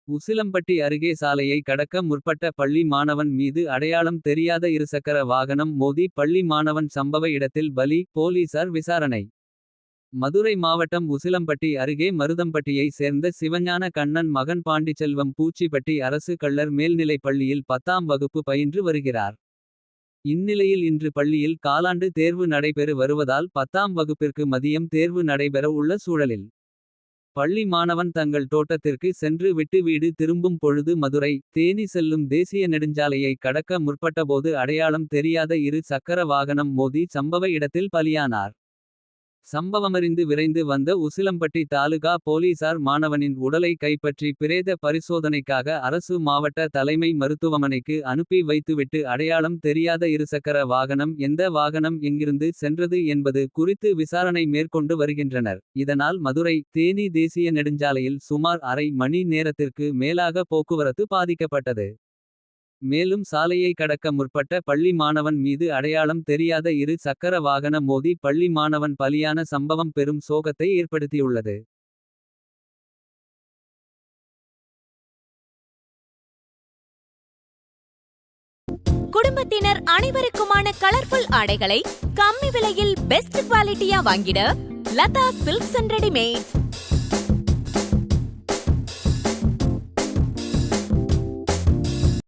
உசிலம்பட்டி அருகே சாலையை கடக்க முற்பட்ட பள்ளி மாணவன் மீது அடையாளம் தெரியாத இருசக்கர வாகனம் மோதி பள்ளி மாணவன் சம்பவ இடத்தில் பலி. போலீசார் விசாரணை. மதுரை மாவட்டம் உசிலம்பட்டி அருகே மருதம்பட்டியை சேர்ந்த சிவஞான கண்ணன் மகன் பாண்டிச்செல்வம் பூச்சிப்பட்டி அரசு கள்ளர் மேல்நிலைப் பள்ளியில் 10ஆம் வகுப்பு பயின்று வருகிறார். இந்நிலையில் இன்று பள்ளியில் காலாண்டு தேர்வு நடைபெறு வருவதால் 10ஆம் வகுப்பிற்கு மதியம் தேர்வு நடைபெற உள்ள சூழலில். பள்ளி மாணவன் தங்கள் தோட்டத்திற்கு சென்று விட்டு வீடு திரும்பும் பொழுது மதுரை தேனி செல்லும் தேசிய நெடுஞ்சாலையை கடக்க முற்பட்டபோது அடையாளம் தெரியாத இரு சக்கர வாகனம் மோதி சம்பவ இடத்தில் பலியானார். சம்பவமறிந்து விரைந்து வந்த உசிலம்பட்டி தாலுகா போலீசார் மாணவனின் உடலை கைப்பற்றி பிரேத பரிசோதனைக்காக அரசு மாவட்ட தலைமை மருத்துவமனைக்கு அனுப்பி வைத்துவிட்டு அடையாளம் தெரியாத இருசக்கர வாகனம் எந்த வாகனம் எங்கிருந்து சென்றது என்பது குறித்து விசாரணை மேற்கொண்டு வருகின்றனர். இதனால் மதுரை தேனி தேசிய நெடுஞ்சாலையில் சுமார் அரை மணி நேரத்திற்கு மேலாக போக்குவரத்து பாதிக்கப்பட்டது. மேலும் சாலையை கடக்க முற்பட்ட பள்ளி மாணவன் மீது அடையாளம் தெரியாத இரு சக்கர வாகன மோதி பள்ளி மாணவன் பலியான சம்பவம் பெரும் சோகத்தை ஏற்படுத்தியுள்ளது. குடும்பத்தினர் அனைவருக்குமான கலர்ஃபுல் ஆடைகளை கம்மி விலையில் பெஸ்ட் குவாலிட்டியா வாங்கிட லதா சில்க்ஸ் அண்ட் ரெடிமேட்ஸ்.